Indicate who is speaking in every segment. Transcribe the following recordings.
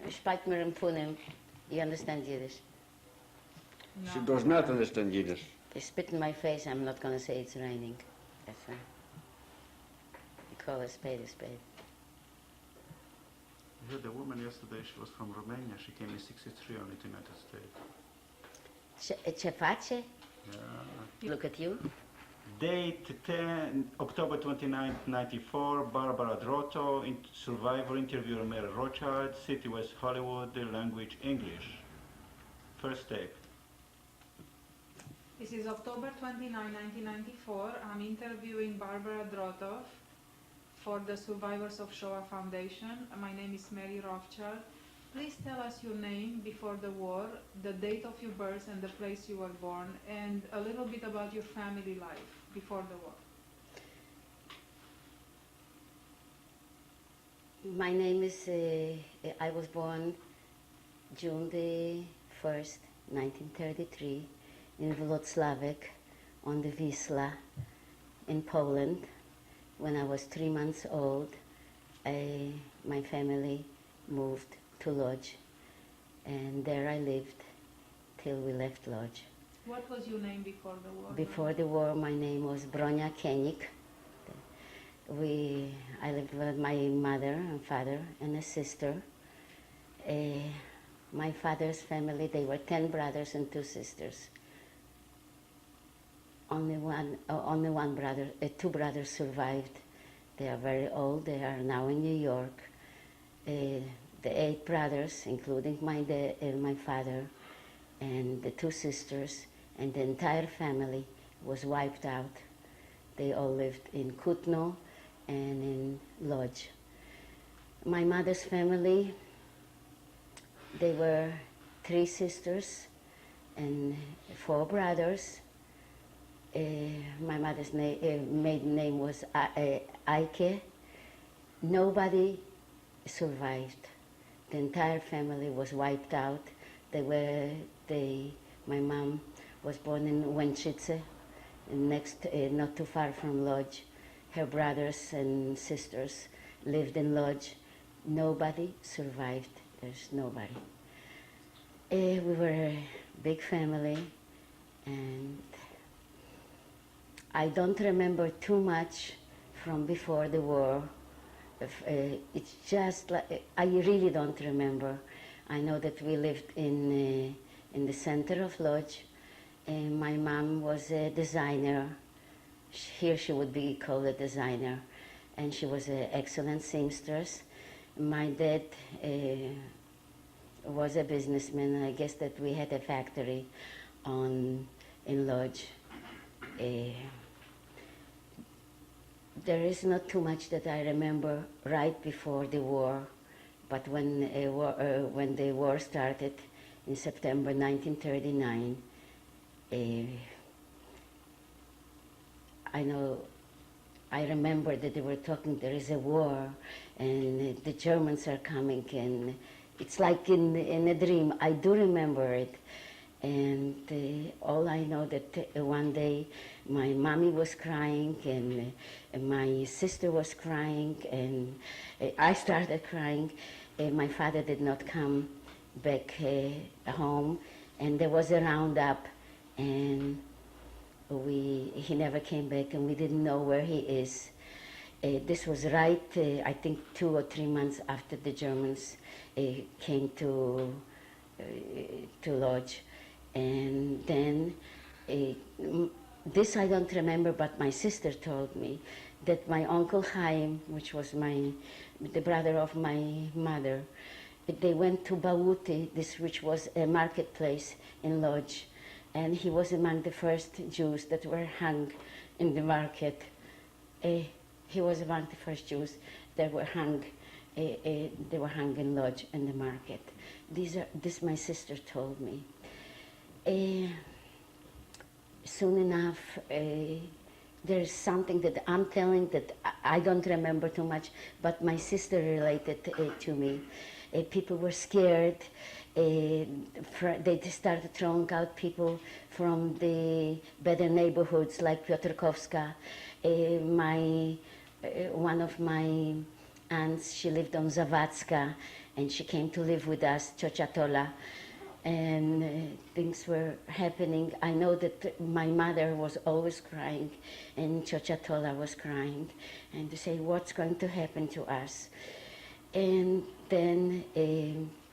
Speaker 1: Spijt me punim. You understand Yiddish?
Speaker 2: No. She does not understand Yiddish.
Speaker 1: They spit in my face, I'm not going to say it's raining. That's right. You call a spade a spade.
Speaker 3: I heard a woman yesterday, she was from Romania. She came in 63 only to the United States.
Speaker 1: Ce face?
Speaker 3: Yeah.
Speaker 1: Look at you.
Speaker 3: Date 10, October 29, 94, Barbara Drotow, survivor, interviewer Mary Rothschild, city West Hollywood, language English. First tape.
Speaker 4: This is October 29, 1994. I'm interviewing Barbara Drotow for the Survivors of Shoah Foundation. My name is Mary Rothschild. Please tell us your name before the war, the date of your birth and the place you were born, and a little bit about your family life before the war.
Speaker 1: My name is, I was born June the 1st, 1933, in Wrocław, on the Wisla, in Poland. When I was 3 months old, my family moved to Lodz, and there I lived till we left Lodz.
Speaker 4: What was your name before the war?
Speaker 1: Before the war, my name was Bronia Kenik. I lived with my mother and father and a sister. My father's family, they were 10 brothers and 2 sisters. Only one brother, 2 brothers survived. They are very old. They are now in New York. The 8 brothers, including my father, and the 2 sisters, and the entire family was wiped out. They all lived in Kutno and in Lodz. My mother's family, they were 3 sisters and 4 brothers. My mother's maiden name was Eike. Nobody survived. The entire family was wiped out. My mom was born in Łęczyce, not too far from Lodz. Her brothers and sisters lived in Lodz. Nobody survived. There's nobody. We were a big family, and I don't remember too much from before the war. It's just like, I really don't remember. I know that we lived in the center of Lodz. My mom was a designer. Here she would be called a designer, and she was an excellent seamstress. My dad was a businessman. I guess that we had a factory in Lodz. There is not too much that I remember right before the war, but when the war started in September 1939, I remember that they were talking, there is a war, and the Germans are coming, and it's like in a dream. I do remember it. And all I know that one day my mommy was crying, and my sister was crying, and I started crying. My father did not come back home, and there was a roundup, and he never came back, and we didn't know where he is. This was right, I think 2 or 3 months after the Germans came to Lodz. And then, this I don't remember, but my sister told me that my Uncle Chaim, which was the brother of my mother, they went to Bałuty, which was a marketplace in Lodz, and he was among the first Jews that were hung in the market. He was among the first Jews that were hung. They were hung in Lodz in the market. This my sister told me. Soon enough, there's something that I'm telling that I don't remember too much, but my sister related to me. People were scared. They started throwing out people from the better neighborhoods like Piotrkowska. One of my aunt. She lived on Zawadzka, and she came to live with us, Ciocia Tola, and things were happening. I know that my mother was always crying, and Ciocia Tola was crying, and to say what's going to happen to us. And then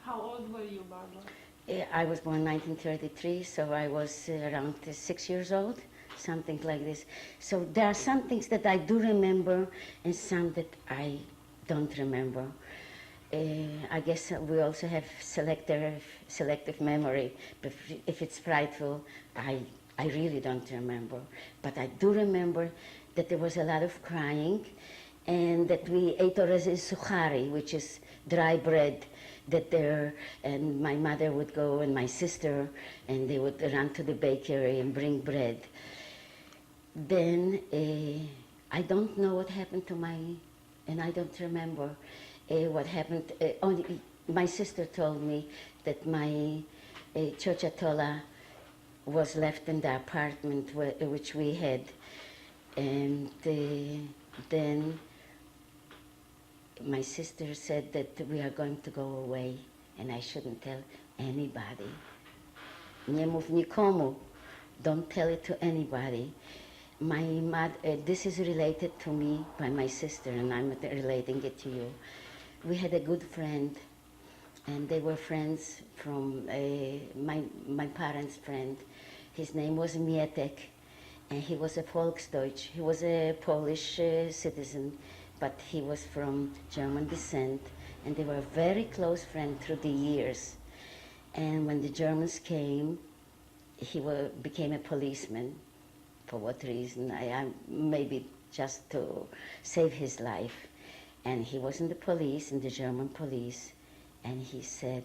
Speaker 4: How old were you, Barbara?
Speaker 1: I was born 1933, so I was around 6 years old, something like this. So there are some things that I do remember and some that I don't remember. I guess we also have selective memory, but if it's frightful, I really don't remember. But I do remember that there was a lot of crying, and that we ate orezes suchari, which is dry bread, that there, and my mother would go and my sister, and they would run to the bakery and bring bread. Then I don't know what happened to and I don't remember what happened. Only my sister told me that my Ciocia Tola was left in the apartment which we had, and then my sister said that we are going to go away and I shouldn't tell anybody. Nie mów nikomu. Don't tell it to anybody. My mother, this is related to me by my sister, and I'm relating it to you. We had a good friend, and they were friends from my parents' friend. His name was Mietek, and he was a Volksdeutsch. He was a Polish citizen, but he was from German descent, and they were very close friends through the years. And when the Germans came, he became a policeman. For what reason? Maybe just to save his life. And he was in the police, in the German police, and he said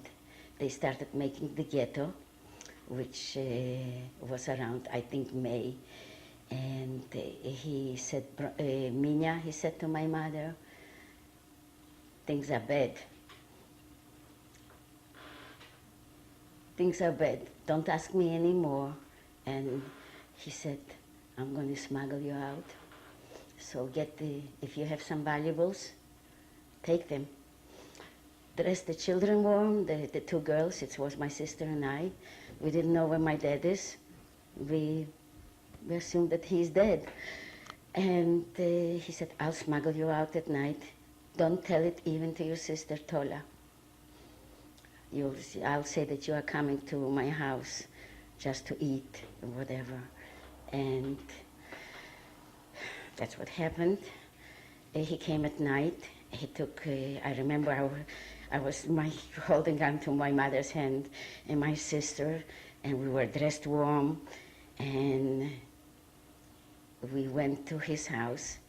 Speaker 1: they started making the ghetto, which was around, I think, May. And he said, Minya, he said to my mother, things are bad. Things are bad. Don't ask me anymore. And he said, I'm going to smuggle you out. So if you have some valuables, take them. Dress the children warm, the two girls, it was my sister and I. We didn't know where my dad is. We assumed that he's dead. And he said, I'll smuggle you out at night. Don't tell it even to your sister Tola. I'll say that you are coming to my house just to eat or whatever. And that's what happened. He came at night. He took, I remember I was holding on to my mother's hand and my sister, and we were dressed warm, and we went to his house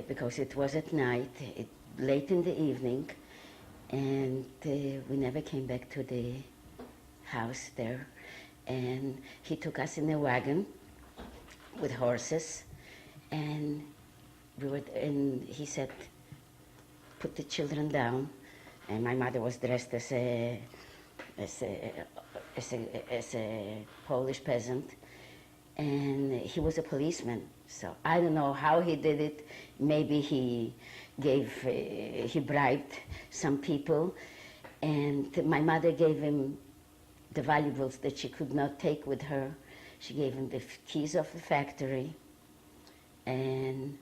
Speaker 1: because it was at night, late in the evening, and we never came back to the house there. And he took us in a wagon with horses, and he said, put the children down. And my mother was dressed as a Polish peasant, and he was a policeman. So I don't know how he did it. Maybe he bribed some people, and my mother gave him the valuables that she could not take with her. She gave him the keys of the factory, and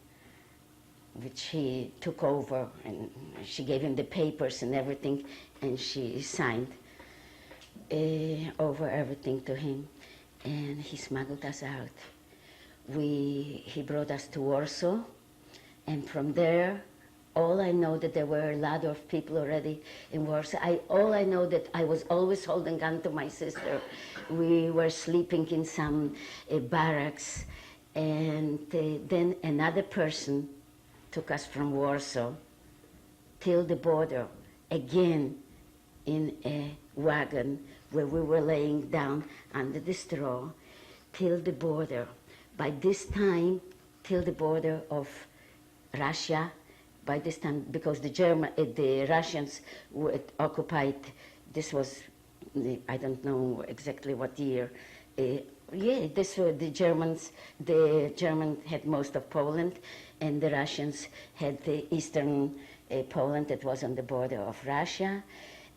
Speaker 1: which he took over, and she gave him the papers and everything, and she signed over everything to him, and he smuggled us out. He brought us to Warsaw, and from there, all I know that there were a lot of people already in Warsaw. All I know that I was always holding on to my sister. We were sleeping in some barracks, and then another person took us from Warsaw till the border, again in a wagon where we were laying down under the straw, till the border. By this time, till the border of Russia, by this time, because the Russians were occupied, this was, I don't know exactly what year, Yeah, this were the Germans. The German had most of Poland, and the Russians had the eastern Poland that was on the border of Russia.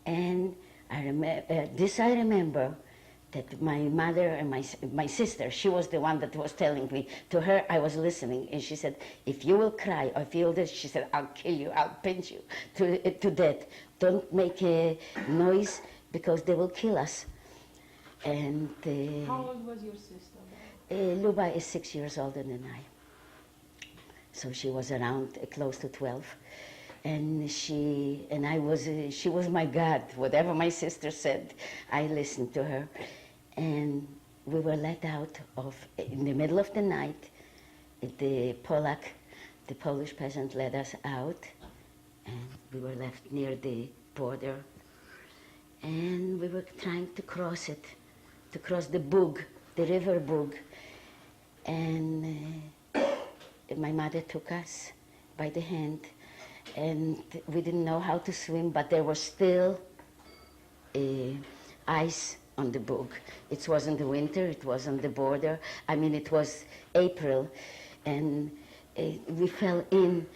Speaker 1: And I remember that my mother and my sister, she was the one that was telling me. To her, I was listening, and she said, "If you will cry or if you will this," she said, "I'll kill you. I'll pinch you to death. Don't make a noise because they will kill us." And
Speaker 4: How old was your sister?
Speaker 1: Luba is 6 years older than I. So she was around close to 12. And she was my God. Whatever my sister said, I listened to her. And we were let out in the middle of the night. The Polish peasant let us out. And we were left near the border. And we were trying to cross the Bug, the river Bug. And my mother took us by the hand, and we didn't know how to swim, but there was still ice on the Bug. It wasn't the winter, it was on the border. I mean, it was April, and we fell in,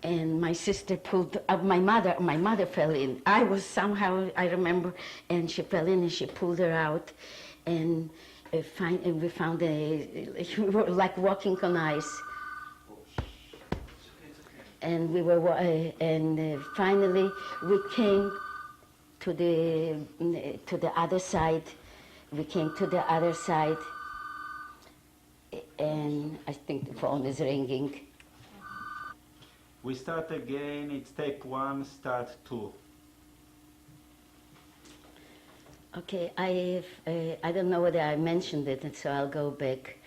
Speaker 1: and my sister pulled up my mother fell in. I was somehow, I remember, and she fell in and she pulled her out, and we found we were like walking on ice. And we were, finally we came to the other side. We came to the other side, and I think the phone is ringing.
Speaker 3: We start again. It's take one, start two.
Speaker 1: Okay, I don't know whether I mentioned it, and so I'll go back.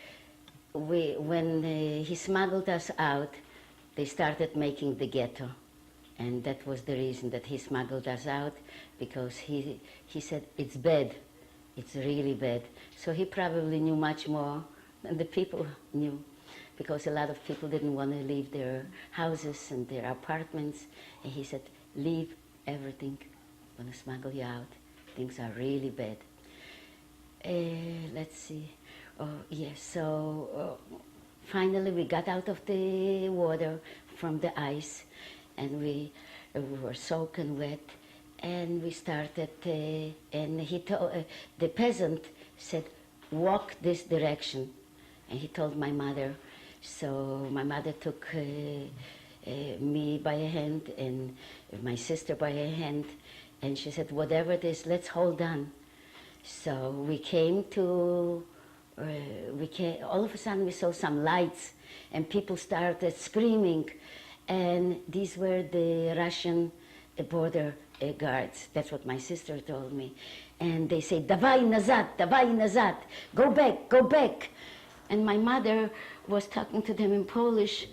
Speaker 1: When he smuggled us out, they started making the ghetto, and that was the reason that he smuggled us out, because he said it's bad, it's really bad. So he probably knew much more than the people knew, because a lot of people didn't want to leave their houses and their apartments, and he said, leave everything, I'm going to smuggle you out. Things are really bad. Let's see. Oh, yes, so finally we got out of the water from the ice, and we were soaking wet, and we started, and he told, the peasant said, walk this direction, and he told my mother. So my mother took me by a hand and my sister by a hand, and she said, whatever it is, let's hold on. So we came to, all of a sudden we saw some lights, and people started screaming, and these were the Russian border guards. That's what my sister told me. And they say, davai nazad, go back, go back. And my mother was talking to them in Polish.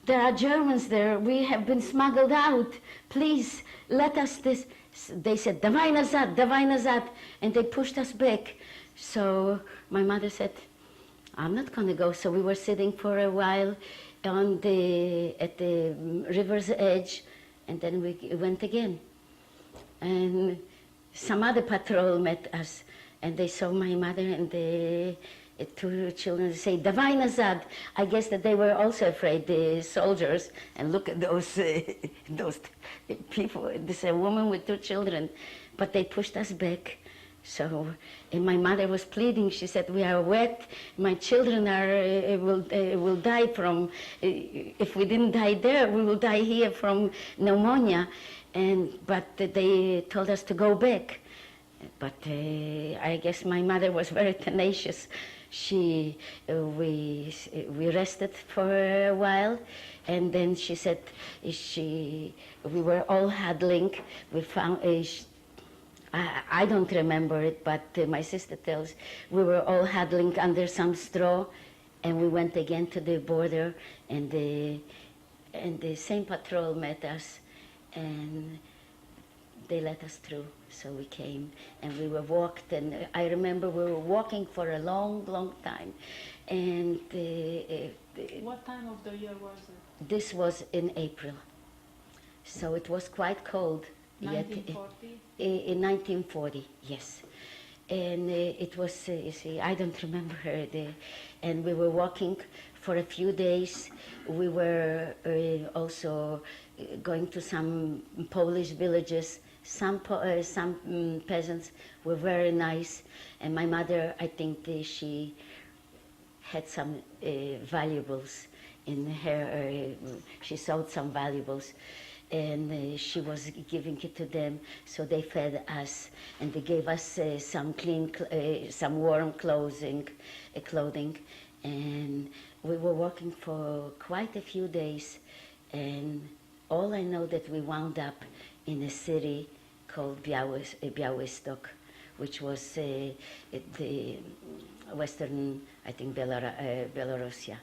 Speaker 1: There are Germans there, we have been smuggled out, please let us this. They said, davai nazad, and they pushed us back. So my mother said, I'm not going to go. So we were sitting for a while at the river's edge, and then we went again. And some other patrol met us, and they saw my mother and the two children say, davai nazad. I guess that they were also afraid, the soldiers, and look at those people, this a woman with two children, but they pushed us back. So, and my mother was pleading. She said, we are wet, my children will die from, if we didn't die there, we will die here from pneumonia. But they told us to go back. But I guess my mother was very tenacious. We rested for a while, and then she said, we were all huddling. We found, I don't remember it, but my sister tells, we were all huddling under some straw, and we went again to the border, and the same patrol met us, and they let us through. So we came, and we were walked, and I remember we were walking for a long, long time. And
Speaker 4: What time of the year was it?
Speaker 1: this was in April, so it was quite cold.
Speaker 4: 1940?
Speaker 1: In 1940, yes. and it was, you see, I don't remember her, and we were walking for a few days. We were also going to some Polish villages. Some peasants were very nice, and my mother, I think she had some valuables in her, she sold some valuables, and she was giving it to them, so they fed us, and they gave us some clean, some warm clothing, and we were walking for quite a few days, and all I know that we wound up in a city called Białystok, which was the western, I think, Belarusia.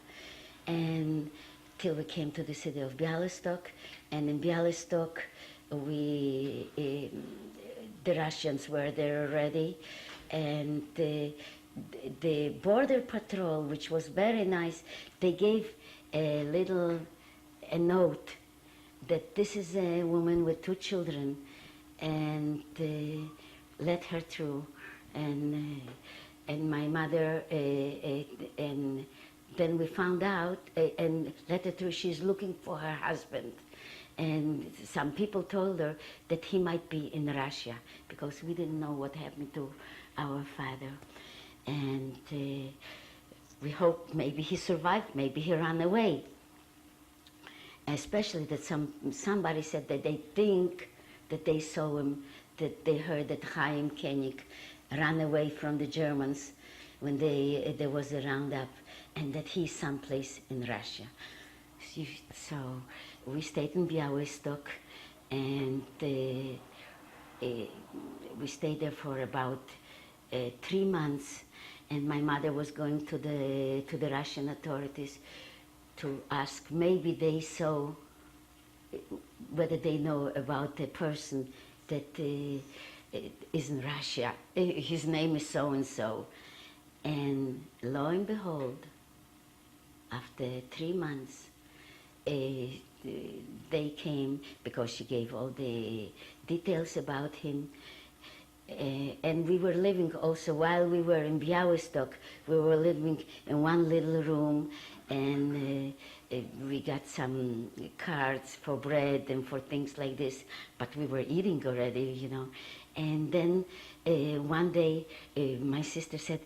Speaker 1: And till we came to the city of Białystok, and in Białystok, the Russians were there already, and the border patrol, which was very nice, they gave a note that this is a woman with 2 children, and let her through, and my mother, and then we found out, and let her through, she's looking for her husband. And some people told her that he might be in Russia, because we didn't know what happened to our father. And we hoped maybe he survived, maybe he ran away. Especially that somebody said that they think that they saw him, that they heard that Chaim Koenig ran away from the Germans when there was a roundup, and that he's someplace in Russia. So we stayed in Białystok, and we stayed there for about 3 months, and my mother was going to the Russian authorities to ask, maybe they saw, whether they know about the person that is in Russia. His name is so-and-so. And lo and behold, after 3 months, they came, because she gave all the details about him. And we were living also, while we were in Białystok, we were living in one little room, and we got some cards for bread and for things like this, but we were eating already, you know. And then one day my sister said,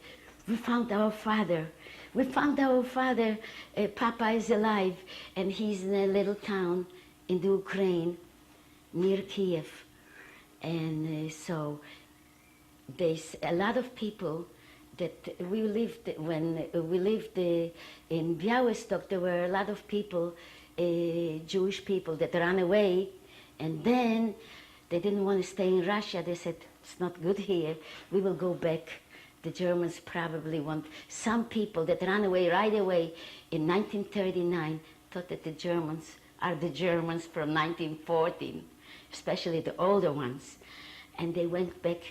Speaker 1: we found our father. We found our father. Papa is alive, and he's in a little town in the Ukraine, near Kiev. And so there's a lot of people that we lived, when we lived in Białystok, there were a lot of people, Jewish people, that ran away, and then they didn't want to stay in Russia. They said, it's not good here, we will go back. The Germans probably want, some people that ran away right away in 1939 thought that the Germans are the Germans from 1914, especially the older ones. And they went back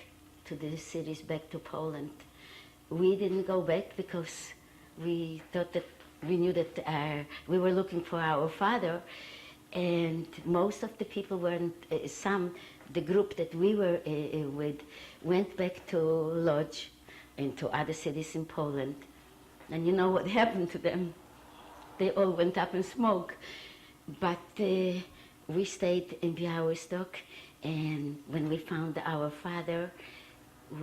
Speaker 1: to the cities, back to Poland. We didn't go back because we thought that, we knew that we were looking for our father, and most of the people weren't, the group that we were with went back to Lodz, into other cities in Poland. And you know what happened to them? They all went up in smoke. But we stayed in Białystok, and when we found our father,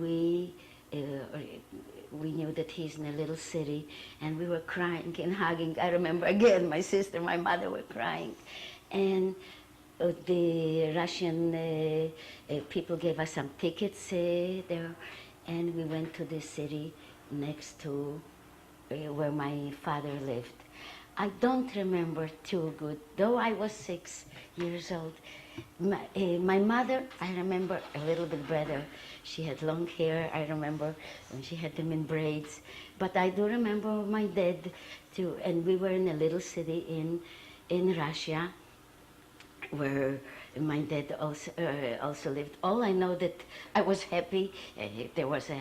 Speaker 1: we knew that he's in a little city, and we were crying and hugging. I remember again, my sister, my mother were crying. And the Russian people gave us some tickets there, and we went to the city next to where my father lived. I don't remember too good, though I was 6 years old. My mother, I remember a little bit better. She had long hair, I remember when she had them in braids. But I do remember my dad too, and we were in a little city in Russia, where my dad also lived. All I know that I was happy. There was a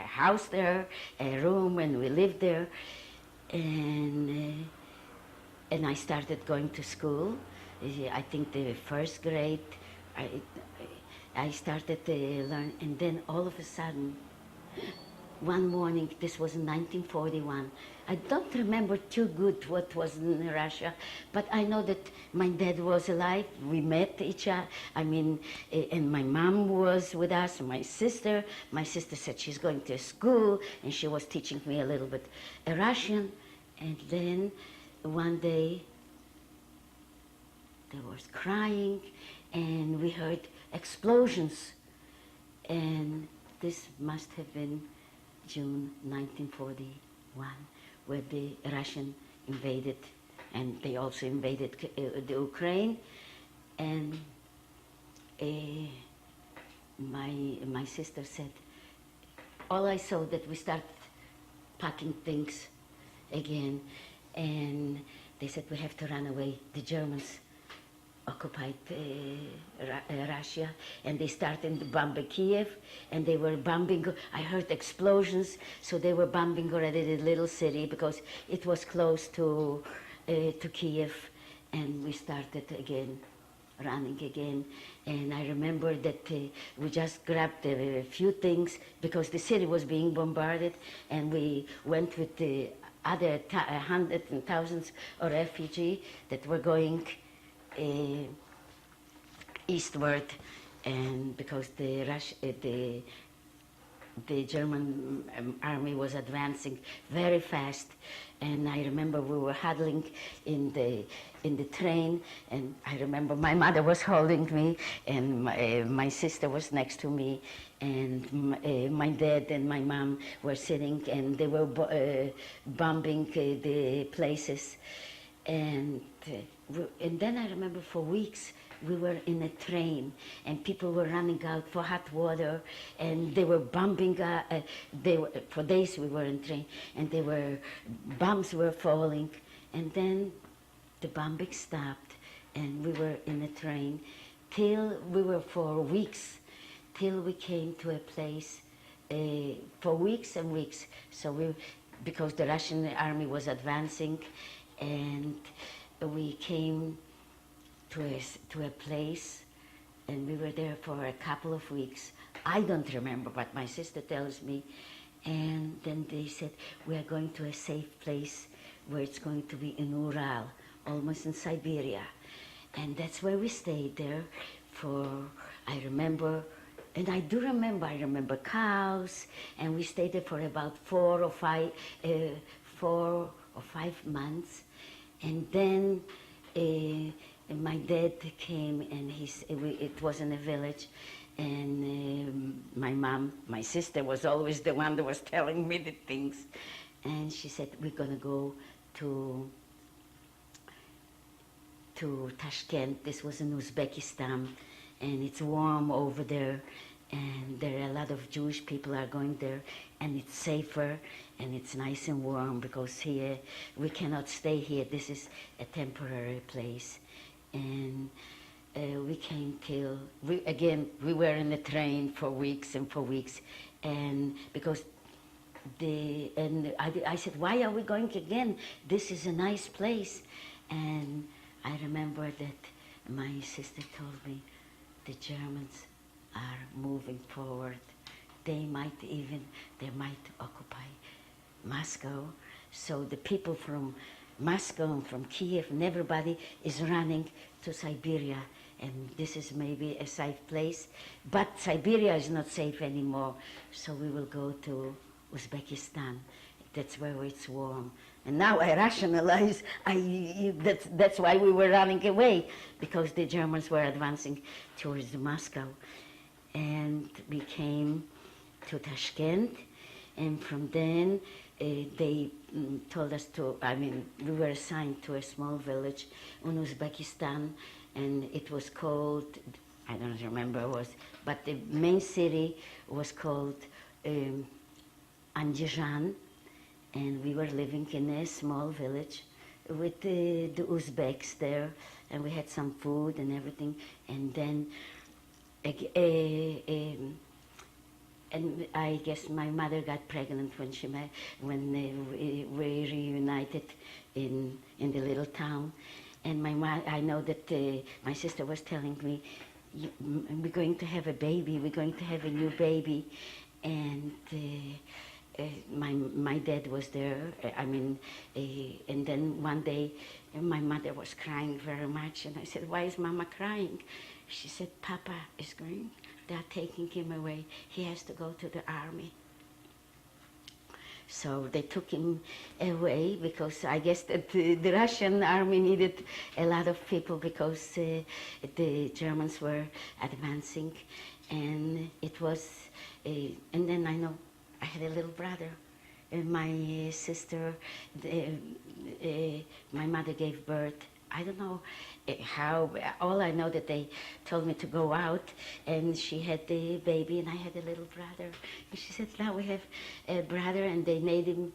Speaker 1: house there, a room, and we lived there. And I started going to school. I think the first grade, I started to learn, and then all of a sudden, one morning, this was in 1941. I don't remember too good what was in Russia, but I know that my dad was alive. We met each other. I mean, and my mom was with us, and my sister. My sister said she's going to school, and she was teaching me a little bit Russian. And then one day, there was crying, and we heard explosions. And this must have been June 1941, where the Russian invaded, and they also invaded the Ukraine. And my sister said, all I saw that we started packing things again, and they said we have to run away. The Germans occupied Russia, and they started to bomb Kiev, and they were bombing. I heard explosions, so they were bombing already the little city because it was close to Kiev, and we started again, running again. And I remember that we just grabbed a few things because the city was being bombarded, and we went with the other hundreds and thousands of refugees that were going eastward, and because the German army was advancing very fast, and I remember we were huddling in the train, and I remember my mother was holding me, and my sister was next to me, and my dad and my mom were sitting, and they were bombing the places, and then I remember for weeks we were in a train, and people were running out for hot water, and they were bombing. For days we were in train, and bombs were falling, and then the bombing stopped, and we were in a train till we were for weeks, till we came to a place for weeks and weeks. So because the Russian army was advancing, and we came to a place, and we were there for a couple of weeks. I don't remember, but my sister tells me. And then they said, we are going to a safe place where it's going to be in Ural, almost in Siberia. And that's where we stayed there for, I remember cows, and we stayed there for about 4 or 5 months. And then my dad came, and it was in a village, and my sister was always the one that was telling me the things, and she said, we're going to go to Tashkent. This was in Uzbekistan, and it's warm over there, and there are a lot of Jewish people are going there, and it's safer, and it's nice and warm, because here we cannot stay here. This is a temporary place. And we came till we were in the train for weeks and for weeks, and because I said, why are we going again? This is a nice place. And I remember that my sister told me the Germans are moving forward. They might occupy Moscow. So the people from Moscow and from Kiev and everybody is running to Siberia, and this is maybe a safe place, but Siberia is not safe anymore, so we will go to Uzbekistan. That's where it's warm. And now I rationalize, that's why we were running away, because the Germans were advancing towards Moscow. And we came to Tashkent, and from then they told us we were assigned to a small village in Uzbekistan, and it was called, I don't remember but the main city was called Andijan, and we were living in a small village with the Uzbeks there, and we had some food and everything, and then and I guess my mother got pregnant when we reunited in the little town. And I know that my sister was telling me, we're going to have a baby, we're going to have a new baby. and my dad was there. And then one day my mother was crying very much, and I said, "Why is Mama crying?" She said, "Papa is going. They are taking him away. He has to go to the army." So they took him away because I guess that the Russian army needed a lot of people because the Germans were advancing, and it was. And then I know I had a little brother. My sister, my mother gave birth. I don't know how. All I know that they told me to go out, and she had the baby, and I had a little brother. And she said, "Now we have a brother," and they named him.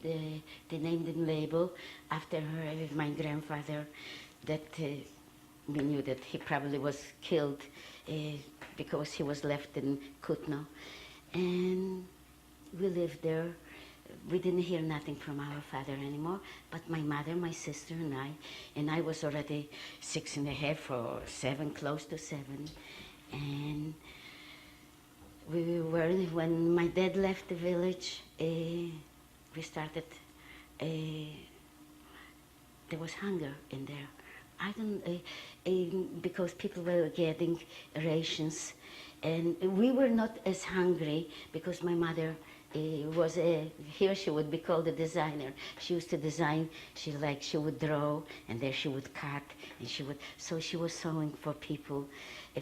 Speaker 1: They named him Label after my grandfather. That we knew that he probably was killed because he was left in Kutno, and we lived there. We didn't hear nothing from our father anymore, but my mother, my sister, and I was already 6.5 or 7, close to 7, and we were, when my dad left the village, we started, there was hunger in there. I don't, because people were getting rations, and we were not as hungry because my mother was here she would be called a designer. She used to design, she would draw, and there she would cut, and so she was sewing for people,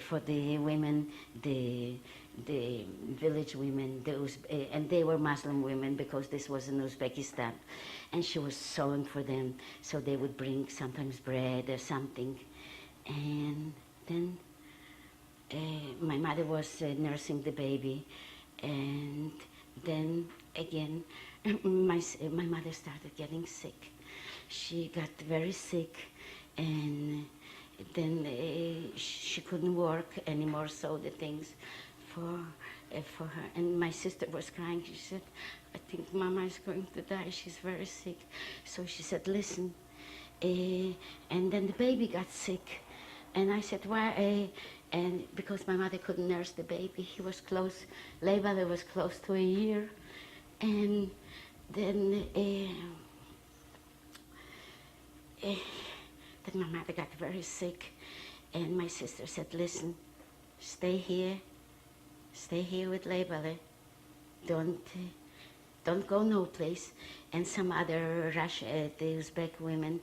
Speaker 1: for the women, the village women, and they were Muslim women because this was in Uzbekistan, and she was sewing for them, so they would bring sometimes bread or something, and then my mother was nursing the baby, and then again, my mother started getting sick. She got very sick, and then she couldn't work anymore, sew the things for her. And my sister was crying. She said, "I think Mama is going to die. She's very sick." So she said, "Listen." And then the baby got sick. And I said, "Why?" And because my mother couldn't nurse the baby, he was close, Leibale was close to a year. And then, then my mother got very sick. And my sister said, "Listen, stay here with Leibale. Don't go no place." And some other the Uzbek women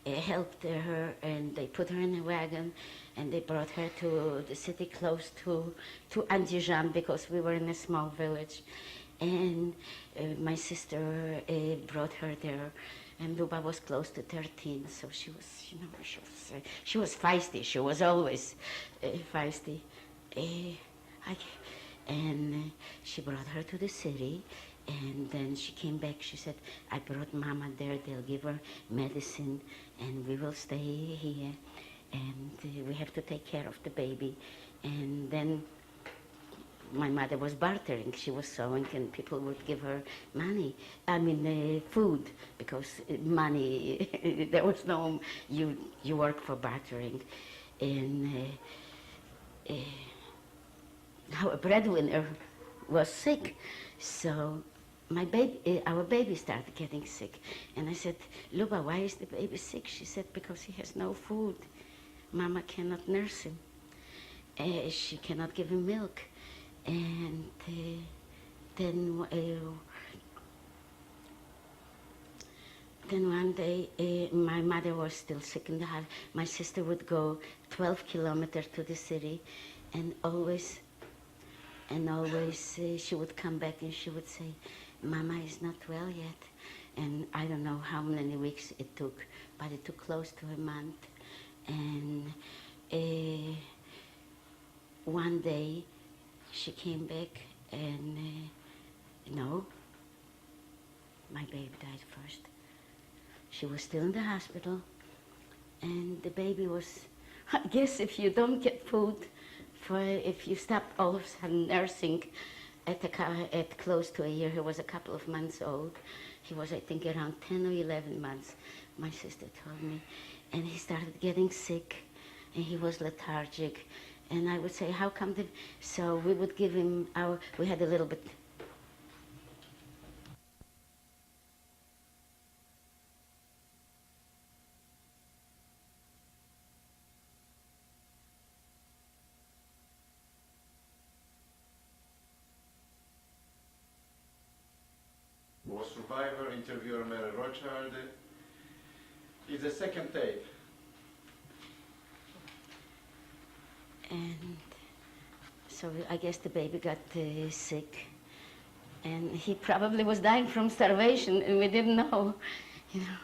Speaker 1: helped her, and they put her in a wagon, and they brought her to the city close to Andijan, because we were in a small village. And my sister brought her there, and Luba was close to 13, so she was, she was feisty. She was always feisty. And she brought her to the city. And then she came back. She said, "I brought Mama there. They'll give her medicine, and we will stay here. And we have to take care of the baby." And then my mother was bartering. She was sewing, and people would give her money. Food, because money, there was no, you work for bartering. And our breadwinner was sick. So our baby started getting sick. And I said, "Luba, why is the baby sick?" She said, "Because he has no food. Mama cannot nurse him. She cannot give him milk." And then one day, my mother was still sick in the house. My sister would go 12 kilometers to the city, and always she would come back and she would say, "Mama is not well yet." And I don't know how many weeks it took, but it took close to a month. And one day she came back, and no, my baby died first. She was still in the hospital, and the baby was, I guess if you don't get food, if you stop all of a sudden nursing at close to a year, he was a couple of months old. He was, I think, around 10 or 11 months, my sister told me. And he started getting sick, and he was lethargic, And I would say, how come the... So we would give him our... We had a little bit...
Speaker 3: Was survivor, interviewer Mary Rothschild. It's the second tape.
Speaker 1: And so I guess the baby got sick. And he probably was dying from starvation, and we didn't know, you know.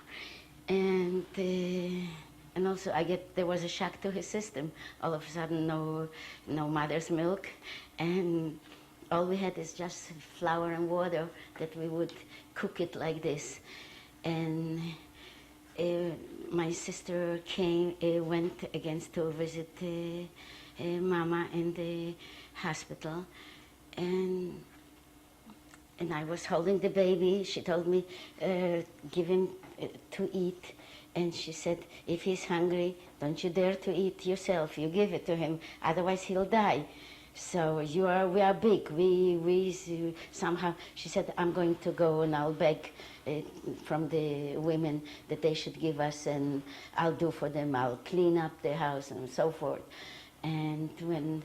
Speaker 1: And also, I get there was a shock to his system. All of a sudden, no mother's milk, and all we had is just flour and water that we would cook it like this. And my sister went again to visit Mama in the hospital, and I was holding the baby. She told me, give him to eat. And she said, if he's hungry, don't you dare to eat yourself. You give it to him, otherwise he'll die. So we are big. We somehow, she said, I'm going to go and I'll beg from the women that they should give us, and I'll do for them. I'll clean up the house and so forth. And then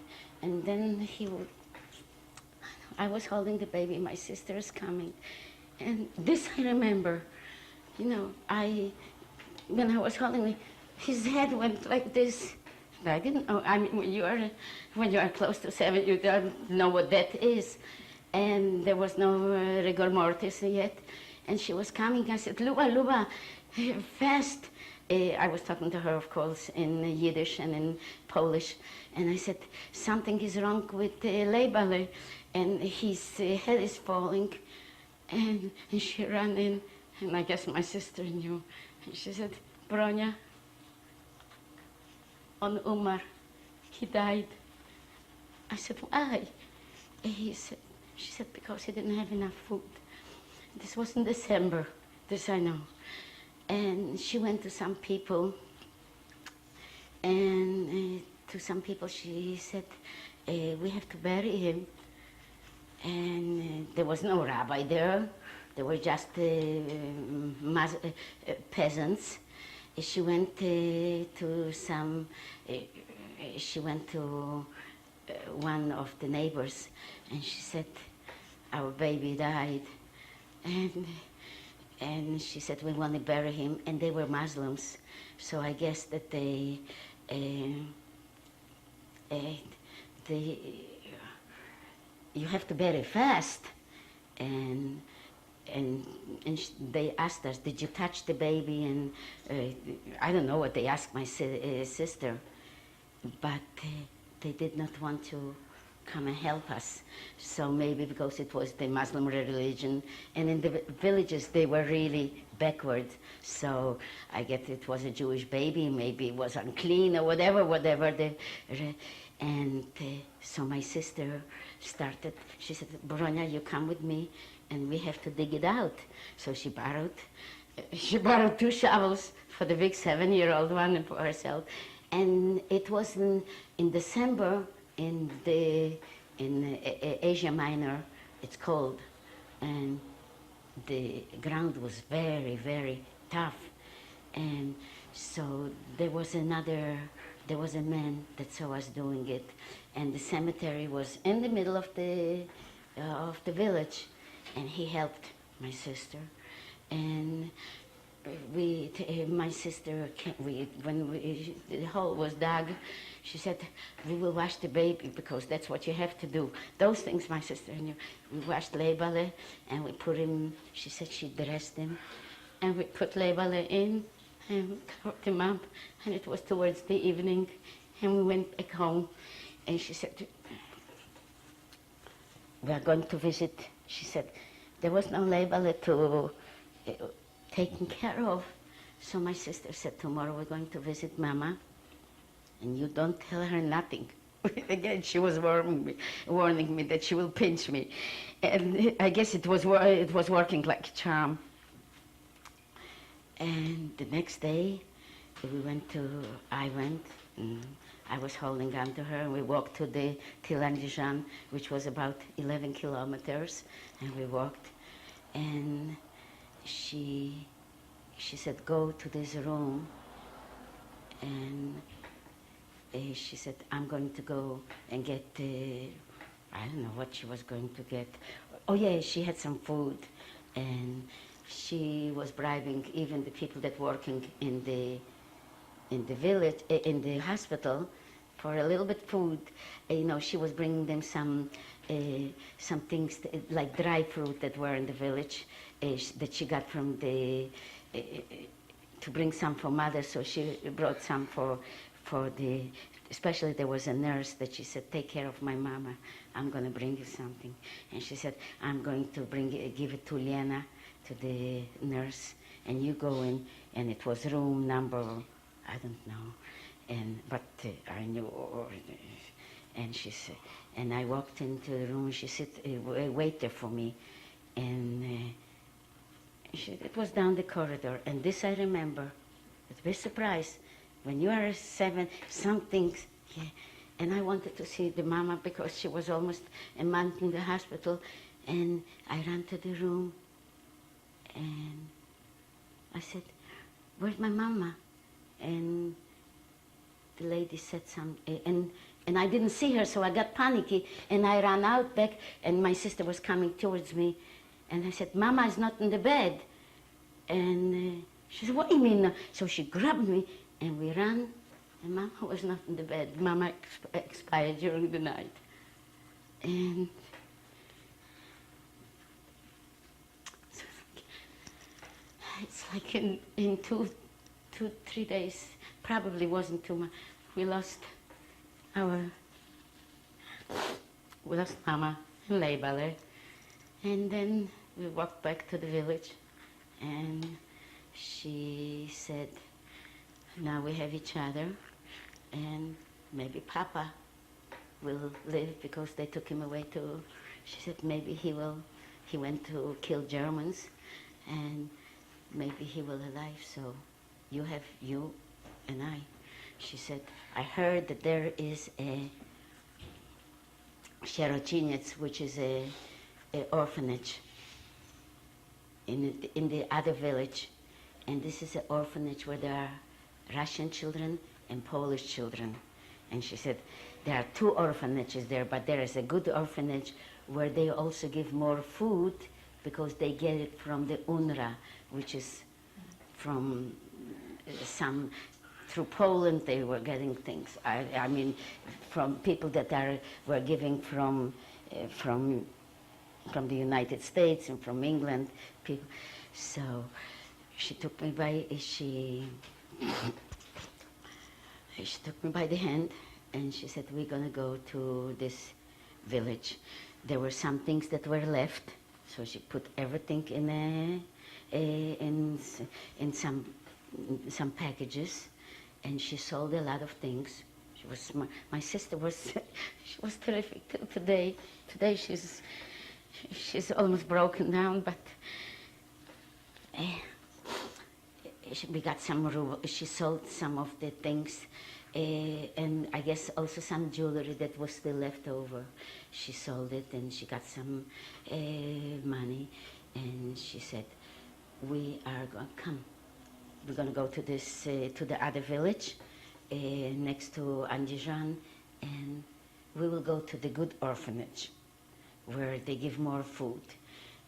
Speaker 1: I was holding the baby, my sister is coming. And this I remember, you know, when I was holding him, his head went like this. I didn't know, I mean, when you are close to 7, you don't know what that is. And there was no rigor mortis yet. And she was coming, I said, Luba, fast. I was talking to her, of course, in Yiddish and in Polish. And I said, something is wrong with Leibale, and his head is falling. And she ran in, and I guess my sister knew. And she said, Bronya, on Umar, he died. I said, why? She said, because he didn't have enough food. This was in December, this I know. And she went to some people, and to some people she said, we have to bury him. And there was no rabbi there. There were just peasants. She went to some, she went to one of the neighbors, and she said, our baby died. And she said, we want to bury him. And they were Muslims. So I guess that they you have to bury fast. And they asked us, did you touch the baby? And I don't know what they asked my sister, but they did not want to come and help us. So maybe because it was the Muslim religion, and in the villages they were really backward. So I guess it was a Jewish baby, maybe it was unclean or whatever. So my sister started, she said, Bronya, you come with me and we have to dig it out. So she borrowed 2 shovels for the big 7-year-old one and for herself. And it was in December in Asia Minor. It's cold, and the ground was very, very tough. And so there was a man that saw us doing it, and the cemetery was in the middle of the village, and he helped my sister. And my sister, when the hole was dug, she said, we will wash the baby because that's what you have to do. Those things my sister knew. We washed Leibale and we put him, she said she dressed him, and we put Leibale in and we covered him up, and it was towards the evening, and we went back home, and she said, we are going to visit. She said, there was no Leibale to taken care of. So my sister said, tomorrow we're going to visit Mama, and you don't tell her nothing. Again, she was warning me that she will pinch me. And I guess it was working like a charm. And the next day, I went Mm. I was holding on to her, and we walked to the Tilandijan, which was about 11 kilometers, and we walked, and she said, go to this room, and she said, I'm going to go and get, I don't know what she was going to get. Oh yeah, she had some food, and she was bribing even the people that working in the village, in the hospital, for a little bit food. You know, she was bringing them some things like dry fruit that were in the village that she got from the to bring some for mother. So she brought some for the. Especially there was a nurse that she said, take care of my mama. I'm going to bring you something. And she said, I'm going to give it to Lena, to the nurse, and you go in. And it was room number, I don't know, but I knew. And she said, and I walked into the room. She said, wait there for me, and it was down the corridor. And this I remember. It's a big surprise. When you are 7, some things, yeah. And I wanted to see the mama because she was almost a month in the hospital. And I ran to the room, and I said, where's my mama? And the lady said something, and I didn't see her, so I got panicky, and I ran out back, and my sister was coming towards me, and I said, Mama is not in the bed. And she said, what do you mean? So she grabbed me, and we ran, and Mama was not in the bed. Mama expired during the night. And it's like in 2-3 days, probably wasn't too much, we lost Mama in Leibale. And then we walked back to the village, and she said, now we have each other, and maybe Papa will live because they took him away to, she said maybe he went to kill Germans, and maybe he will alive, so you have you and I. She said, I heard that there is a Sierocieniec, which is a orphanage in the other village, and this is an orphanage where there are Russian children and Polish children. And she said, there are 2 orphanages there, but there is a good orphanage where they also give more food because they get it from the UNRWA, which is from through Poland they were getting things. I mean, from people that were giving from the United States and from England, people. So she took me by she took me by the hand, and she said, we're going to go to this village. There were some things that were left, so she put everything in some packages, and she sold a lot of things. She was my sister was she was terrific till today. Today she's almost broken down, but we got some ruble. She sold some of the things, and I guess also some jewelry that was still left over. She sold it, and she got some money, and she said, we are going to come. We're going to go to this to the other village next to Andijan, and we will go to the good orphanage where they give more food.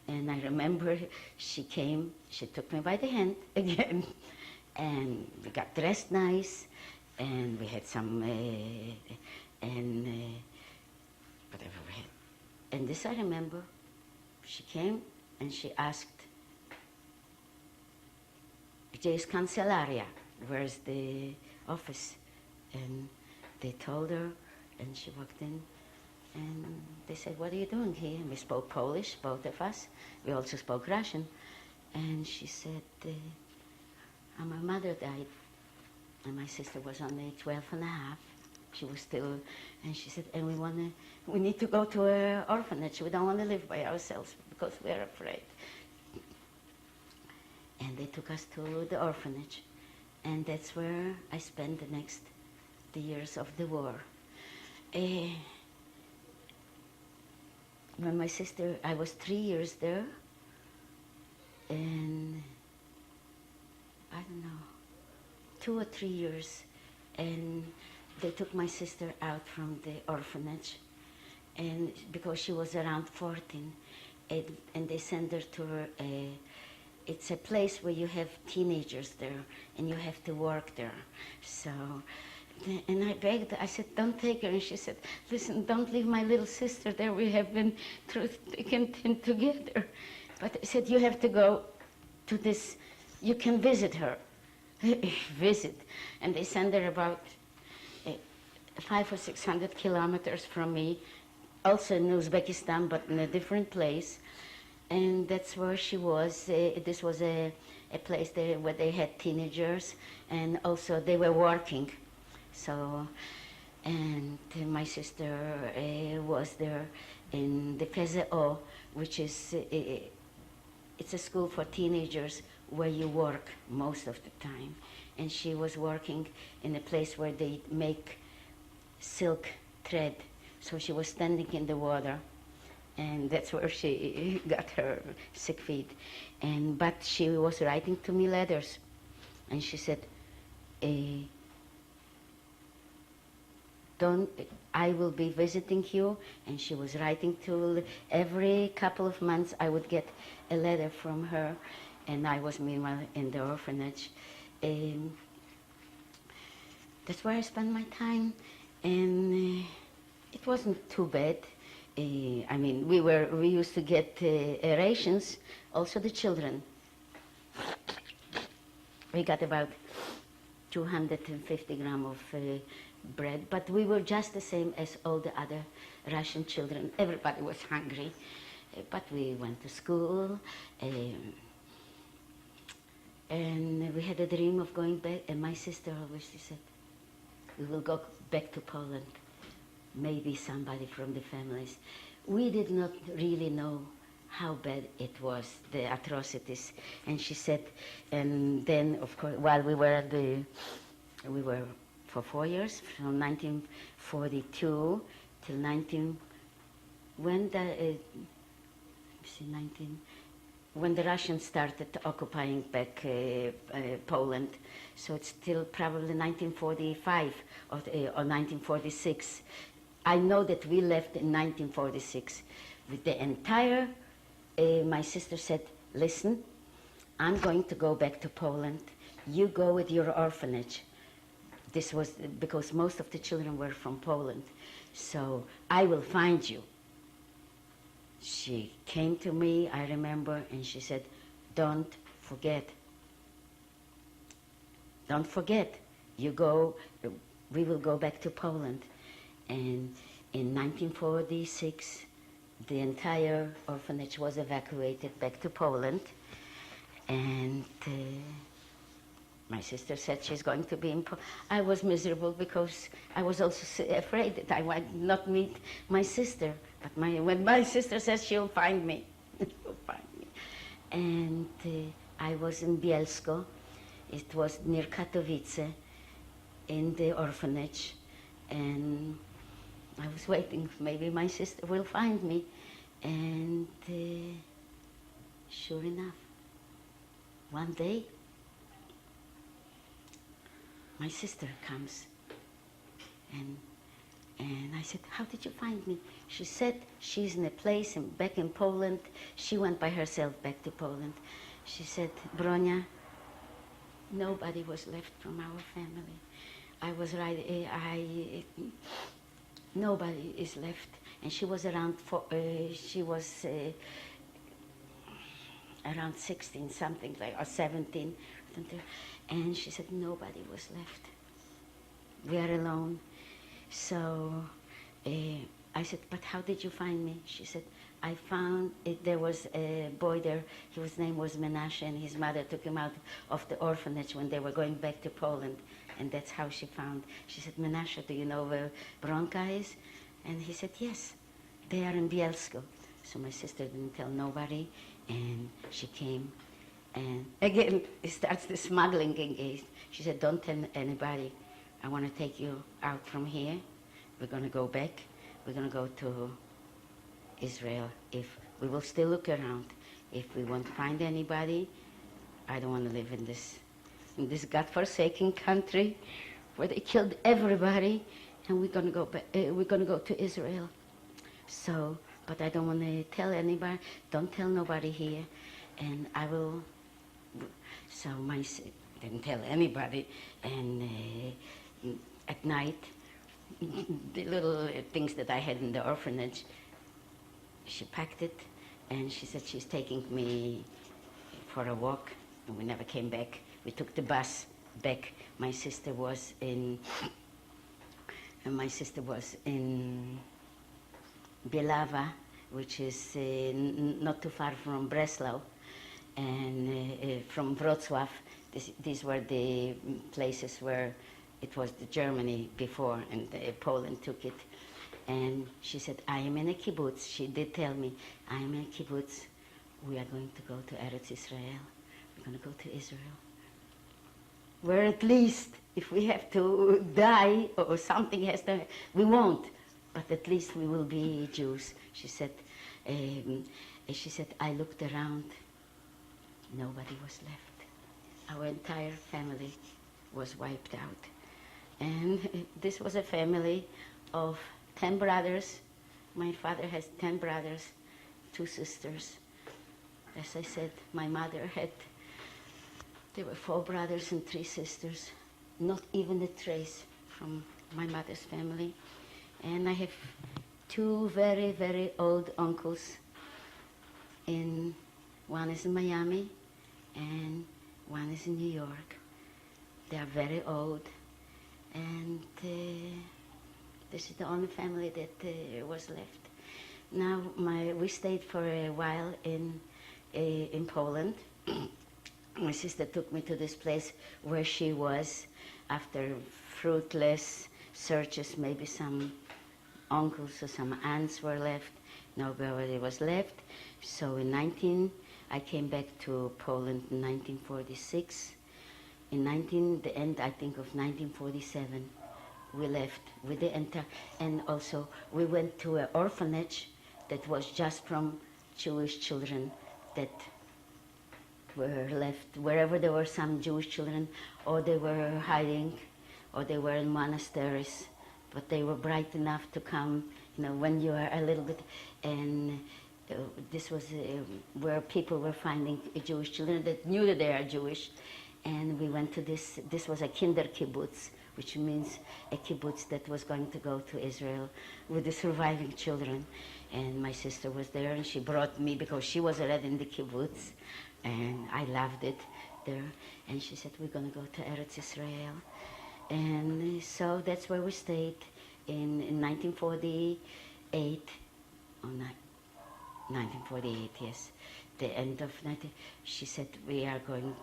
Speaker 1: And I remember she came, she took me by the hand again, and we got dressed nice, and we had some, whatever we had. And this I remember, she came and she asked, gdzie jest kancelaria? Where's the office? And they told her, and she walked in. And they said, what are you doing here? And we spoke Polish, both of us. We also spoke Russian. And she said, my mother died, and my sister was only 12 and a half. She was still, and she said, and we need to go to an orphanage. We don't want to live by ourselves because we're afraid. And they took us to the orphanage. And that's where I spent the next the years of the war. When my sister, I was 3 years there, and I don't know, 2 or 3 years, and they took my sister out from the orphanage, and because she was around 14, and they sent her to it's a place where you have teenagers there, and you have to work there. So, and I begged, I said, don't take her. And she said, listen, don't leave my little sister there. We have been through thick and thin together. But I said, you have to go to this, you can visit her. Visit. And they send her about 500 or 600 kilometers from me, also in Uzbekistan, but in a different place. And that's where she was. This was a place there where they had teenagers, and also they were working. So, and my sister was there in the KZO, which is, it's a school for teenagers where you work most of the time. And she was working in a place where they make silk thread. So she was standing in the water, and that's where she got her sick feet. But she was writing to me letters, and she said, I will be visiting you. And she was writing to, every couple of months I would get a letter from her, and I was meanwhile in the orphanage. That's where I spent my time, and it wasn't too bad. I mean, we used to get rations, also the children. We got about 250 grams of bread, but we were just the same as all the other Russian children. Everybody was hungry, but we went to school, and we had a dream of going back, and my sister always said, we will go back to Poland. Maybe somebody from the families. We did not really know how bad it was, the atrocities. And she said, and then of course, while we were for 4 years, from 1942 till when the Russians started occupying back Poland. So it's still probably 1945 or 1946. I know that we left in 1946 with the entire, my sister said, listen, I'm going to go back to Poland. You go with your orphanage. This was because most of the children were from Poland. So I will find you. She came to me, I remember, and she said, don't forget. Don't forget. You go, we will go back to Poland. And in 1946, the entire orphanage was evacuated back to Poland. And my sister said she's going to be in Poland. I was miserable because I was also afraid that I might not meet my sister. But when my sister says she'll find me, she'll find me. And I was in Bielsko. It was near Katowice, in the orphanage. And I was waiting, maybe my sister will find me. And sure enough, one day, my sister comes, and I said, how did you find me? She said she's in a place back in Poland. She went by herself back to Poland. She said, Bronia, nobody was left from our family. I was right, nobody is left. And she was around, around 16, something like, or 17. And she said, nobody was left. We are alone. So I said, but how did you find me? She said, I found it, there was a boy there, his name was Menashe, and his mother took him out of the orphanage when they were going back to Poland. And that's how she found. She said, Menashe, do you know where Bronka is? And he said, yes, they are in Bielsko. So my sister didn't tell nobody, and she came. And again, it starts the smuggling engaged. She said, don't tell anybody. I want to take you out from here. We're going to go back. We're going to go to Israel. If we will still look around. If we won't find anybody, I don't want to live in this godforsaken country where they killed everybody, and we're going to go back, we're going to go to Israel. So, but I don't want to tell anybody. Don't tell nobody here, and I will. So didn't tell anybody, and at night, the little things that I had in the orphanage, she packed it, and she said she's taking me for a walk, and we never came back. We took the bus back. My sister was in Bielawa, which is not too far from Breslau, and from Wrocław. These were the places where it was the Germany before, and Poland took it. And she said, I am in a kibbutz. She did tell me, I am in a kibbutz. We are going to go to Eretz Israel. We're going to go to Israel. Where at least, if we have to die or something has to, we won't. But at least we will be Jews. She said, I looked around. Nobody was left. Our entire family was wiped out. And this was a family of 10 brothers. My father has 10 brothers, 2 sisters. As I said, my mother there were 4 brothers and 3 sisters. Not even a trace from my mother's family. And I have 2 very, very old uncles. One is in Miami, and one is in New York. They are very old, and this is the only family that was left. Now, we stayed for a while in Poland. My sister took me to this place where she was after fruitless searches. Maybe some uncles or some aunts were left. Nobody was left. So I came back to Poland in 1946. In the end, I think, of 1947, we left with the entire, and also we went to an orphanage that was just from Jewish children that were left wherever there were some Jewish children, or they were hiding, or they were in monasteries, but they were bright enough to come, when you are a little bit, and this was where people were finding Jewish children that knew that they are Jewish, and we went to this was a kinder kibbutz, which means a kibbutz that was going to go to Israel with the surviving children. And my sister was there, and she brought me because she was already in the kibbutz, and I loved it there. And she said, we're going to go to Eretz Israel. And so that's where we stayed in 1948, 1948, yes. The end of she said, we are going,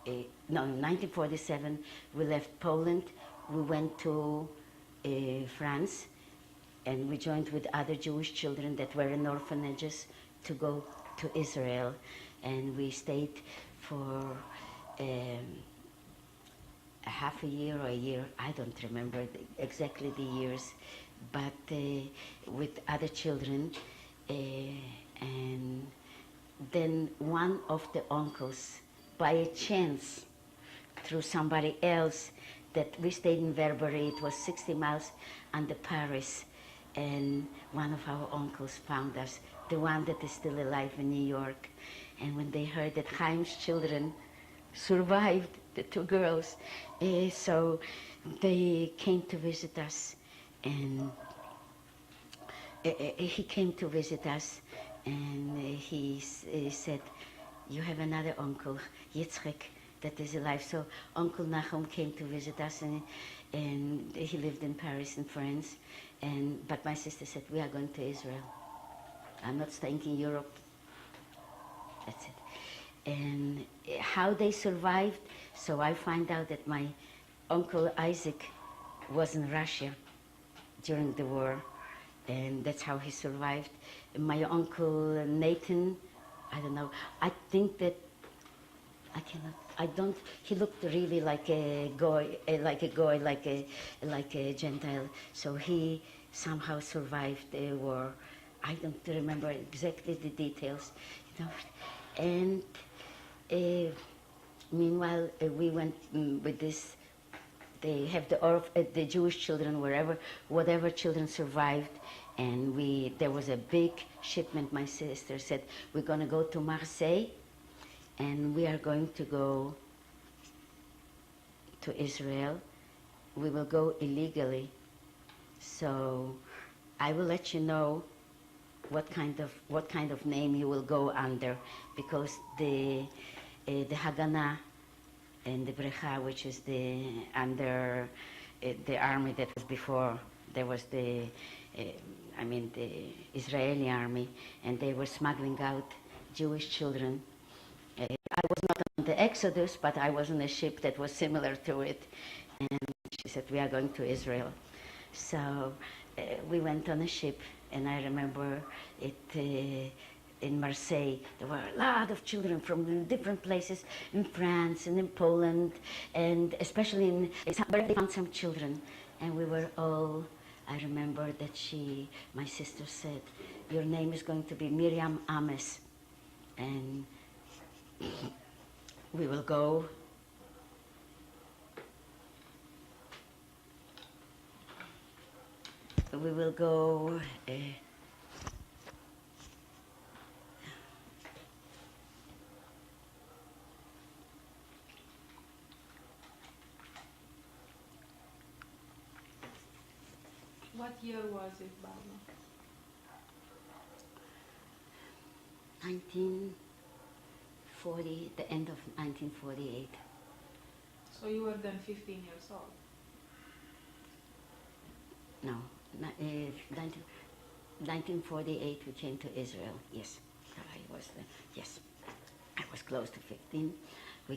Speaker 1: in 1947, we left Poland, we went to France, and we joined with other Jewish children that were in orphanages to go to Israel. And we stayed for a half a year or a year, I don't remember exactly the years, but with other children. And then one of the uncles, by a chance, through somebody else, that we stayed in Verberie, it was 60 miles under Paris, and one of our uncles found us, the one that is still alive in New York. And when they heard that Chaim's children survived, the 2 girls, so they came to visit us, and he came to visit us, and he said, you have another uncle, Yitzchak, that is alive. So Uncle Nachum came to visit us, and he lived in Paris, in France. But my sister said, we are going to Israel. I'm not staying in Europe. That's it. And how they survived, so I find out that my Uncle Isaac was in Russia during the war, and that's how he survived. My Uncle Nathan, I don't know, I think that, I cannot I don't. He looked really like a goy, like a Gentile. So he somehow survived the war. I don't remember exactly the details, you know. And meanwhile, we went with this. They have the Jewish children wherever, whatever children survived, and there was a big shipment. My sister said, we're going to go to Marseille, and we are going to go to Israel. We will go illegally. So I will let you know what kind of name you will go under, because the Haganah and the Brecha, which is the under the army that was before, there was the Israeli army, and they were smuggling out Jewish children. I was not on the Exodus, but I was on a ship that was similar to it, and she said, we are going to Israel. So we went on a ship, and I remember it in Marseille. There were a lot of children from different places in France and in Poland, and especially in where they found some children. And we were all, I remember that my sister said, your name is going to be Miriam Ames. And we will go. We will go.
Speaker 4: What year was it, Barbara?
Speaker 1: 1940, the end of 1948.
Speaker 4: So you were then 15 years old.
Speaker 1: No, 1948 we came to Israel, yes. Yes, I was close to 15. We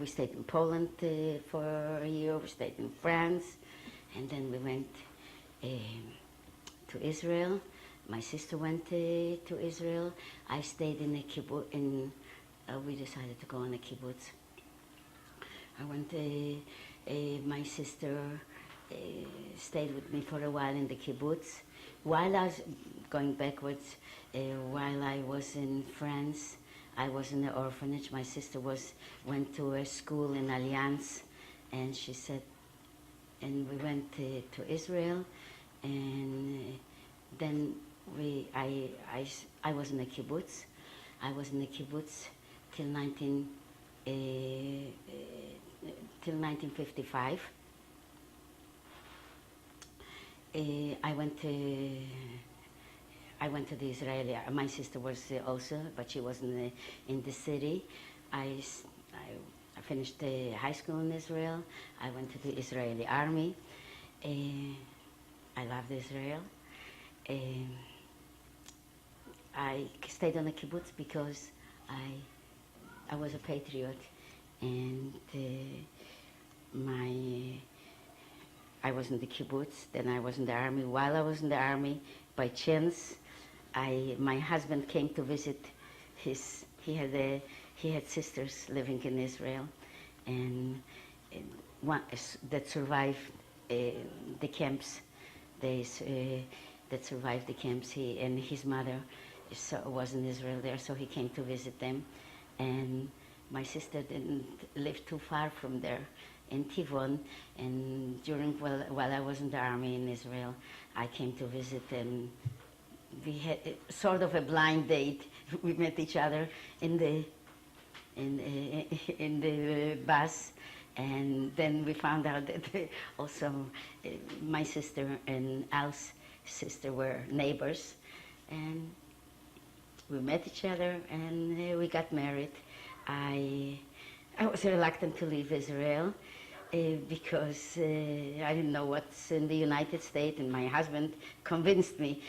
Speaker 1: stayed in Poland for a year, we stayed in France, and then we went to Israel. My sister went to Israel. I stayed in a kibbutz, we decided to go on a kibbutz. I went, my sister stayed with me for a while in the kibbutz. While I was going backwards, while I was in France, I was in the orphanage. My sister went to a school in Alliance, and she said, and we went to Israel, and then I was in a kibbutz. I was in the kibbutz till 1955. I went to the Israeli. My sister was also, but she was in the city. I finished high school in Israel. I went to the Israeli army. I loved Israel. I stayed on a kibbutz because I was a patriot, and I was in the kibbutz, then I was in the army. While I was in the army, by chance, my husband came to visit he had sisters living in Israel, and one that survived the camps. That survived the camps. And his mother was in Israel there, so he came to visit them. And my sister didn't live too far from there, in Tivon, and while I was in the army in Israel, I came to visit, and we had sort of a blind date. We met each other in the bus, and then we found out that also my sister and Al's sister were neighbors, and we met each other, and we got married. I was reluctant to leave Israel because I didn't know what's in the United States, and my husband convinced me.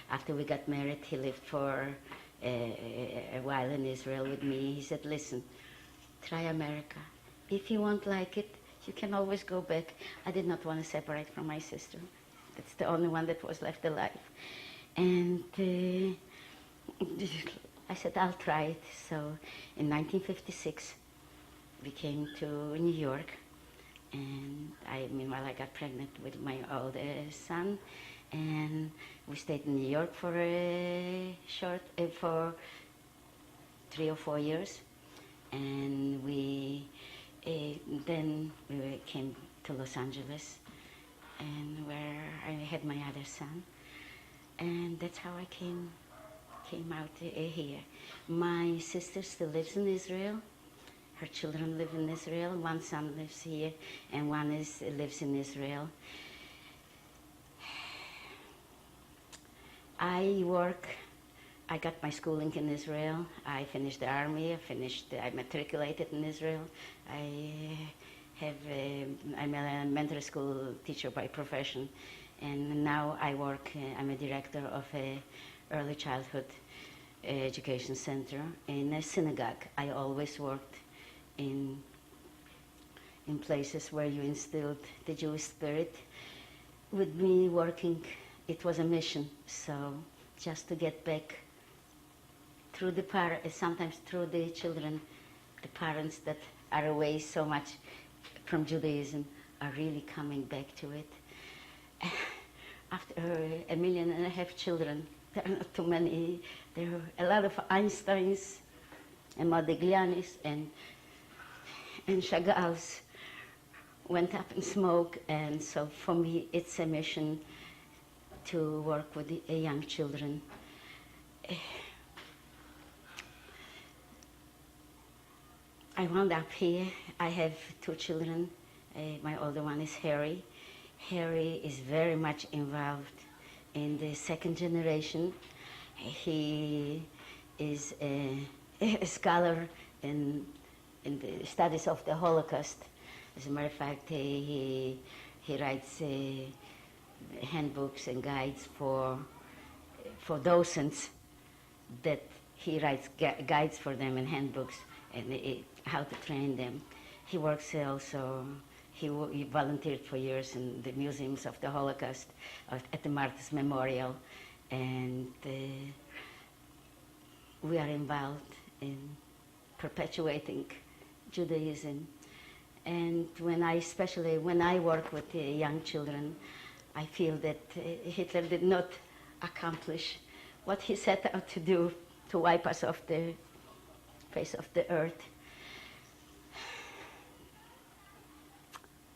Speaker 1: After we got married, he lived for a while in Israel with me. He said, listen, try America. If you won't like it, you can always go back. I did not want to separate from my sister. That's the only one that was left alive. And I said, I'll try it. So in 1956, we came to New York, and meanwhile I got pregnant with my oldest son, and we stayed in New York for for 3 or 4 years, and then we came to Los Angeles, and where I had my other son, and that's how I came out here. My sister still lives in Israel. Her children live in Israel. One son lives here, and one lives in Israel. I got my schooling in Israel. I finished the army. I matriculated in Israel. I'm an elementary school teacher by profession, and now I work. I'm a director of a early childhood education center in a synagogue. I always worked in places where you instilled the Jewish spirit. With me working, it was a mission. So just to get back through sometimes through the children, the parents that are away so much from Judaism are really coming back to it. After 1.5 million children, there are not too many. There are a lot of Einsteins and Modiglianis and Chagalls went up in smoke, and so for me it's a mission to work with the young children. I wound up here. I have 2 children. My older one is Harry. Harry is very much involved in the second generation. He is a scholar in the studies of the Holocaust. As a matter of fact, he writes handbooks and guides for docents, that he writes guides for them and handbooks and how to train them. He works also, he volunteered for years in the museums of the Holocaust, at the Martyrs Memorial, and we are involved in perpetuating Judaism. And especially when I work with the young children, I feel that Hitler did not accomplish what he set out to do, to wipe us off the face of the earth.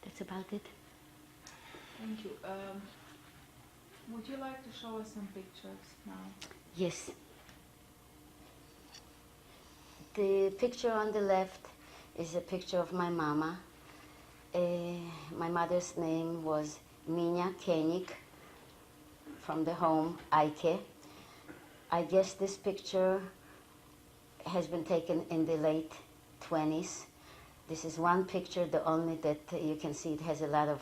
Speaker 1: That's about it.
Speaker 4: Thank you. Would you like to show us some pictures now?
Speaker 1: Yes. The picture on the left is a picture of my mama. My mother's name was Minya Koenig, from the home Eike. I guess this picture has been taken in the late 20s. This is one picture, the only that you can see. It has a lot of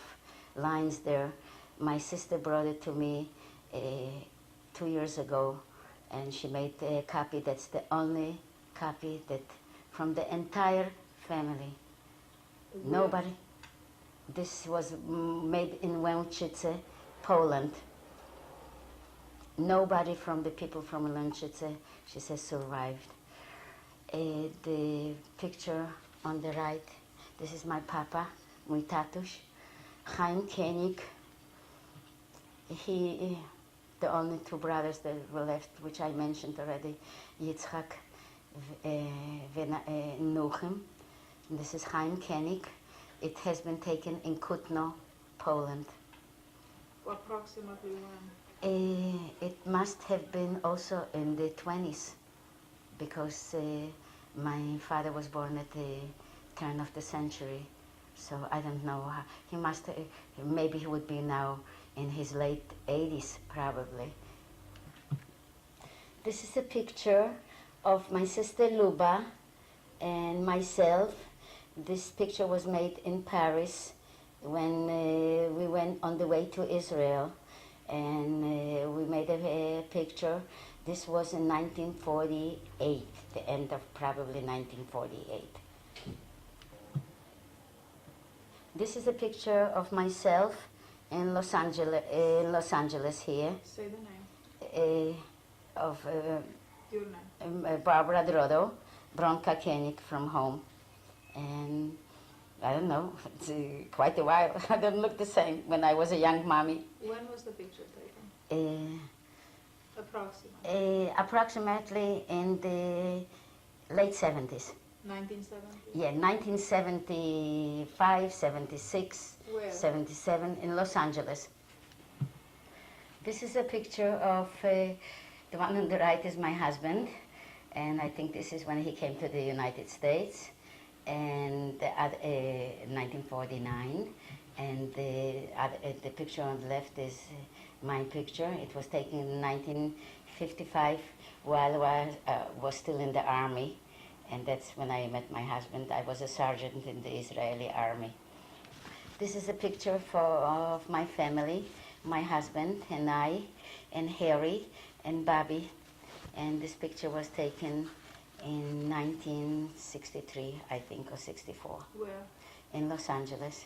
Speaker 1: lines there. My sister brought it to me 2 years ago, and she made a copy. That's the only copy that from the entire family. Nobody. This was made in Łęczyce, Poland. Nobody from the people from Łęczyce, she says, survived. The picture on the right, this is my papa, mój tatuś, Chaim Koenig. The only 2 brothers that were left, which I mentioned already, Yitzhak Nuchem. This is Chaim Koenig. It has been taken in Kutno, Poland.
Speaker 4: Approximately when?
Speaker 1: It must have been also in the 20s, because my father was born at the turn of the century. So I don't know how. He must, maybe he would be now in his late 80s, probably. This is a picture of my sister Luba and myself. This picture was made in Paris when we went on the way to Israel, and we made a picture. This was in 1948, the end of probably 1948. This is a picture of myself in Los Angeles here.
Speaker 4: Say the name.
Speaker 1: Of
Speaker 4: Your name.
Speaker 1: Barbara Drotow, Bronca Koenig from home. And I don't know, it's quite a while. I don't look the same when I was a young mommy.
Speaker 4: When was the picture taken? Approximately.
Speaker 1: Approximately in the late 70s.
Speaker 4: 1970?
Speaker 1: Yeah, 1975, 76,
Speaker 4: Where?
Speaker 1: 77 in Los Angeles. This is a picture of, the one on the right is my husband, and I think this is when he came to the United States, and at 1949, and the picture on the left is my picture. It was taken in 1955 while I was still in the army, and that's when I met my husband. I was a sergeant in the Israeli army. This is a picture of my family, my husband and I, and Harry and Bobby, and this picture was taken in 1963, I think, or 64,
Speaker 4: Where?
Speaker 1: in Los Angeles.